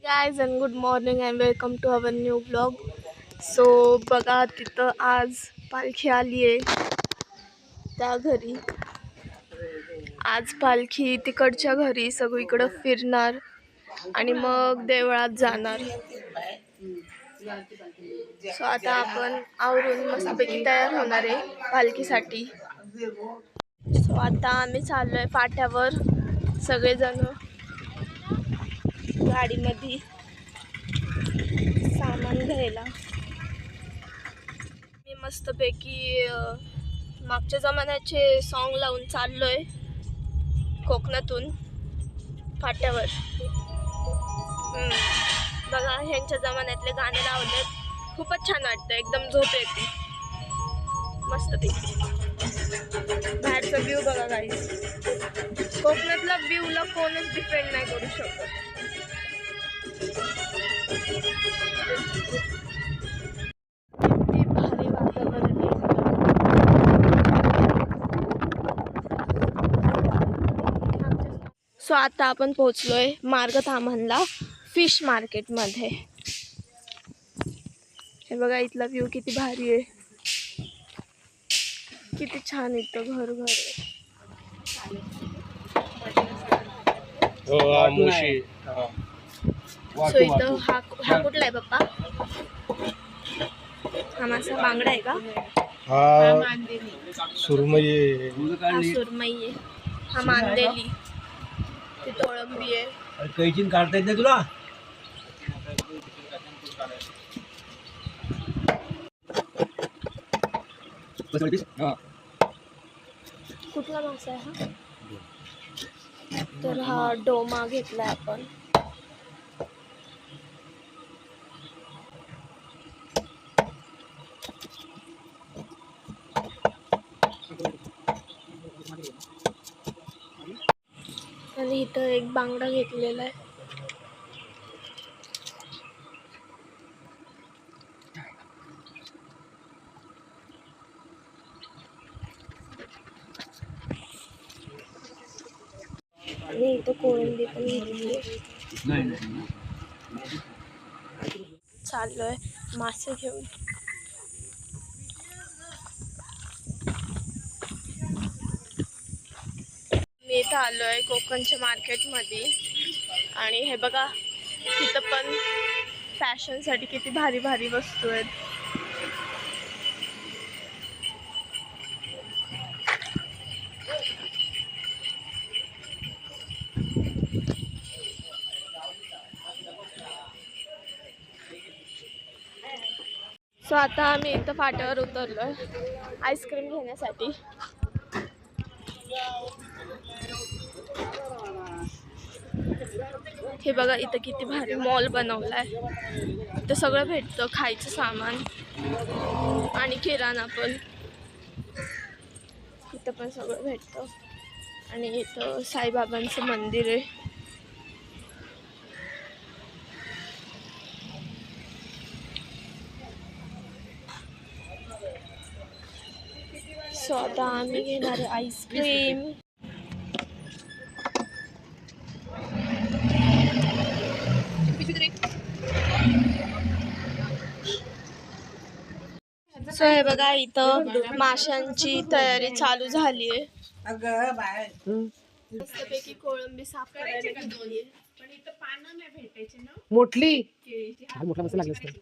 Guys and good morning and welcome to our new vlog. So बघा तिथं आज पालखी आली आहे त्या घरी. आज पालखी तिकडच्या घरी सगळीकडे फिरणार आणि मग देवळात जाणार. सो आता आपण आवरून मस्तपैकी तयार होणार आहे पालखीसाठी. सो आता आम्ही चाललोय फाट्यावर सगळेजण गाडीमध्ये सामान घ्यायला. मी मस्तपैकी मागच्या जमान्याचे सॉन्ग लावून चाललोय कोकणातून फाट्यावर. बघा ह्यांच्या जमान्यातले गाणे लावलेत, खूपच छान वाटतं, एकदम झोप येते मस्तपैकी. बाहेरचा व्ह्यू बघा गाईस, कोकणातला व्ह्यूला कोणच डिपेंड नाही करू शकत. किती भारी वातावरण आहे. सो आता आपण पोहोचलोय मार्गथामनला फिश मार्केटमध्ये. हे बघा इथला व्ह्यू किती भारी आहे, किती छान इथं घर घर आहे. सो इथं हा कुठला आहे पप्पा? हा मासा बांगडा आहे का? हा सुरमई आहे. हा सुरमई आहे. हा मांदेली. ती तोळंबी आहे. कैचीन काढता येते तुला? कुठला मासा आहे हा? तर हा डोमा घेतलाय आपण. आणि इथं एक बांगडा घेतलेला आहे. आणि इथं कोळंबी पण घेतली. चाललोय मासे घेऊन. मी इथं आलोय कोकणच्या मार्केटमध्ये आणि हे बघा तिथं पण फॅशनसाठी किती भारी भारी वस्तू आहेत. सो आता आम्ही इथं फाट्यावर उतरलोय आईस्क्रीम घेण्यासाठी. हे बघा इथं किती भारी मॉल बनवलाय. इथं सगळं भेटतं, खायचं सामान आणि किराणा पण. इथं पण सगळं भेटतं. आणि इथं साईबाबांचं मंदिर आहे. सो आता आम्ही घेणार आहे आईस्क्रीम. सो हे बघा इथं माशांची तयारी चालू झाली आहे. मस्तपैकी कोळंबी साफ करायला घेतली. पण इथं पानं नाही भेटायचे ना मोठली मोठा मस्त लागला असतं.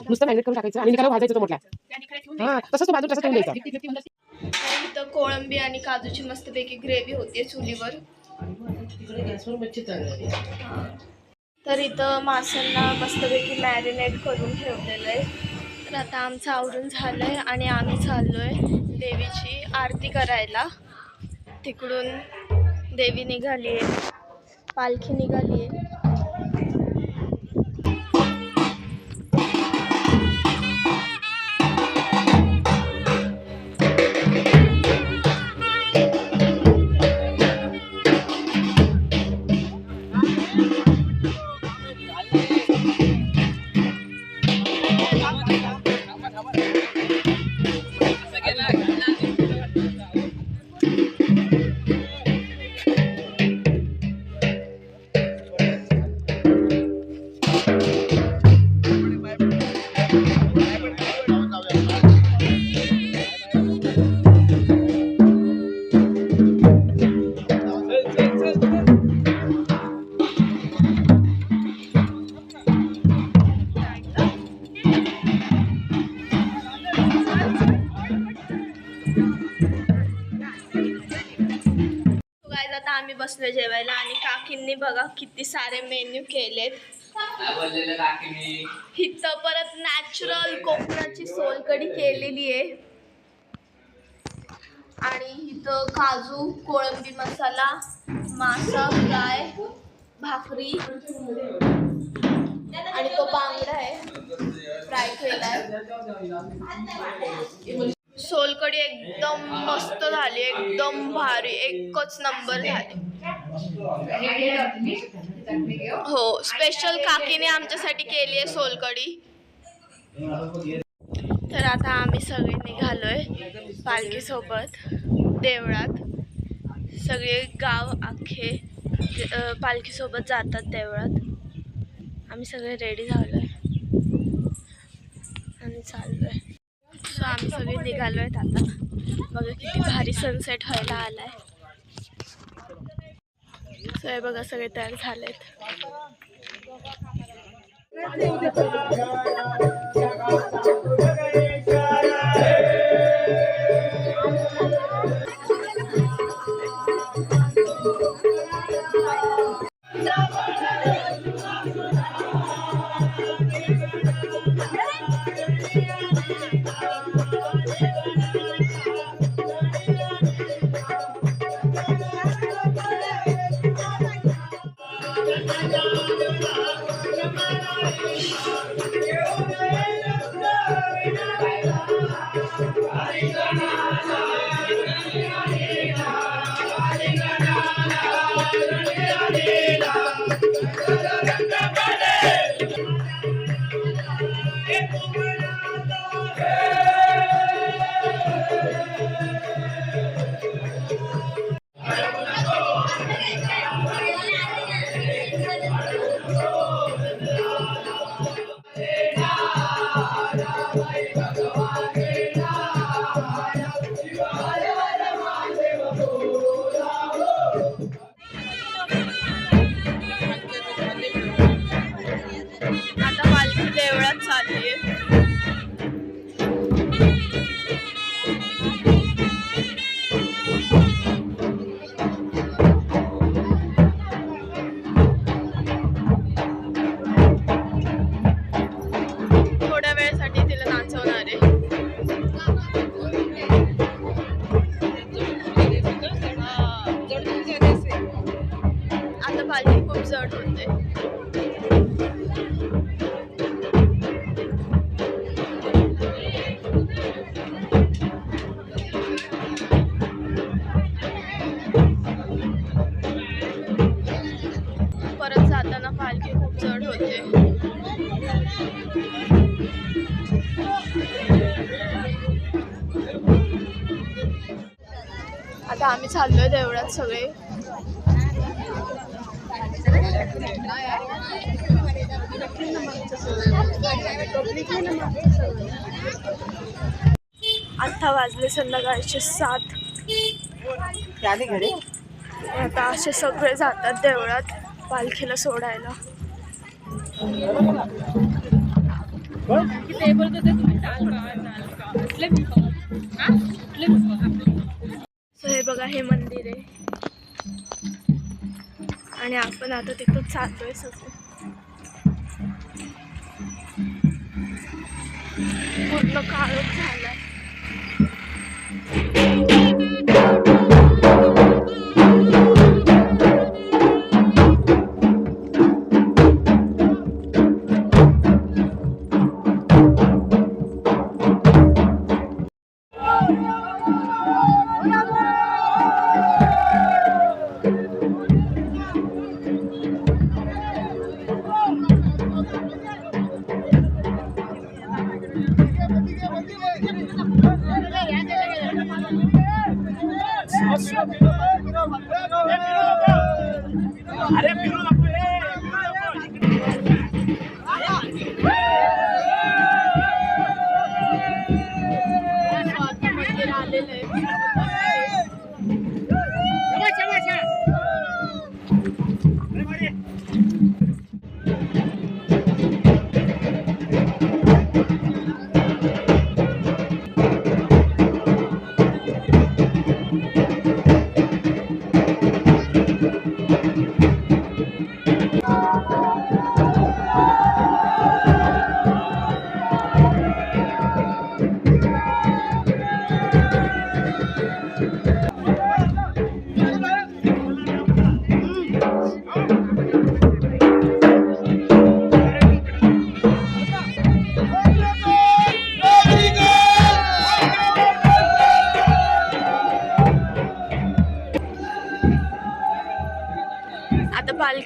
नुसतं मॅरिनेट करून टाकायचं आणि निकाला भाजायचं तो मोठला. हा तसंच तो बाजू तसं ठेवून द्यायचा. इथं कोळंबी आणि काजूची मस्तपैकी ग्रेव्ही होती चुलीवर. तर इथं माशांना मस्तपैकी मॅरिनेट करून ठेवलेलं आहे. तर आता आमचं आवरून झालंय आणि आम्ही चाललोय देवीची आरती करायला. तिकडून देवी निघाली आहे, पालखी निघाली आहे. बसले जेवायला आणि काकींनी बघा किती सारे मेन्यू केलेत. इथं परत नॅचरल कोकणाची सोलकढी केलेली आहे आणि इथं काजू, कोळंबी मसाला, मासा फ्राय, भाकरी आणि तो बांगडा आहे फ्राय केलाय. सोलकढी एकदम मस्त झाली, एकदम भारी, एकच नंबर झाली. हो, स्पेशल काकीने आमच्यासाठी केली आहे सोलकढी. तर आता आम्ही सगळे निघालोय पालखी सोबत देवळात. सगळे गाव अख्खे पालखी सोबत जातात देवळात. आम्ही सगळे रेडी झालोय आणि चाललोय. सो आम्ही सगळे निघालोय आता. बघा किती भारी सनसेट व्हायला आलाय. सो हे बघा सगळे तयार झालेत. आता पालखी देवळात चालली आहे. थोड्या वेळासाठी तिला नाचवणार आहे. आता पालखी खूप जड होते. परत जाताना पालखी खूप जड होते. आता आम्ही चाललोय देवळात सगळे. आता वाजले संध्याकाळचे 7. आता असे सगळे जातात देवळात पालखीला सोडायला. सो हे बघा हे मंदिर आहे आणि आपण आता तिथं चाललोय सगळं. पूर्ण काळोख झालाय. अरे फिरू नको रे. मंदिर आलेलं आहे.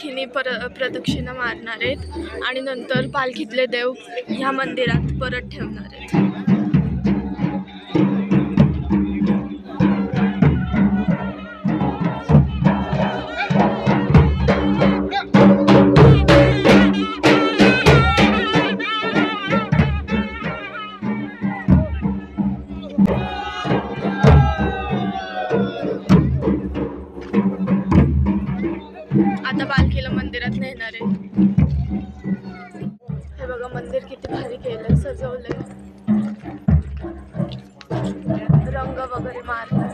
पालखीने प्रदक्षिणा मारणार आहेत आणि नंतर पालखीतले देव ह्या मंदिरात परत ठेवणार आहेत. आता पालखीला मंदिरात नेणार आहे. हे बघा मंदिर किती भारी केलंय, सजवलंय, रंग वगैरे मारलाय.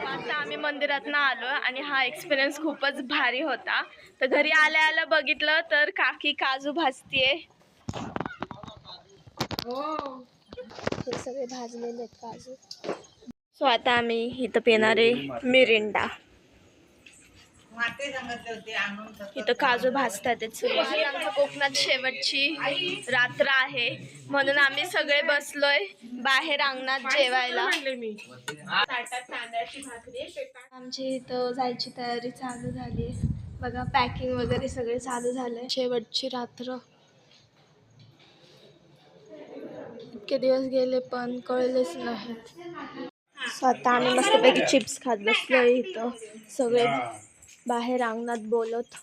आता आम्ही मंदिरात ना आलो आणि हा एक्सपिरियन्स खूपच भारी होता. तर घरी आल्या आल्या बघितलं तर काकी काजू भाजतीये. हे सगळे भाजलेले आहेत काजू. सो आता आम्ही इथं पिणार आहे मिरिंडा. इथं काजू भाजतात. आमच्या कोकणात शेवटची रात्र आहे म्हणून आम्ही सगळे बसलोय बाहेर अंगणात जेवायला. आमची इथं जायची तयारी चालू झाली. बघा पॅकिंग वगैरे सगळे चालू झाले. शेवटची रात्र. इतके दिवस गेले पण कळलेच नाही. स्वतः आम्ही मस्तपैकी चिप्स खात बसलोय इथं सगळे बाहेर अंगणात बोलत.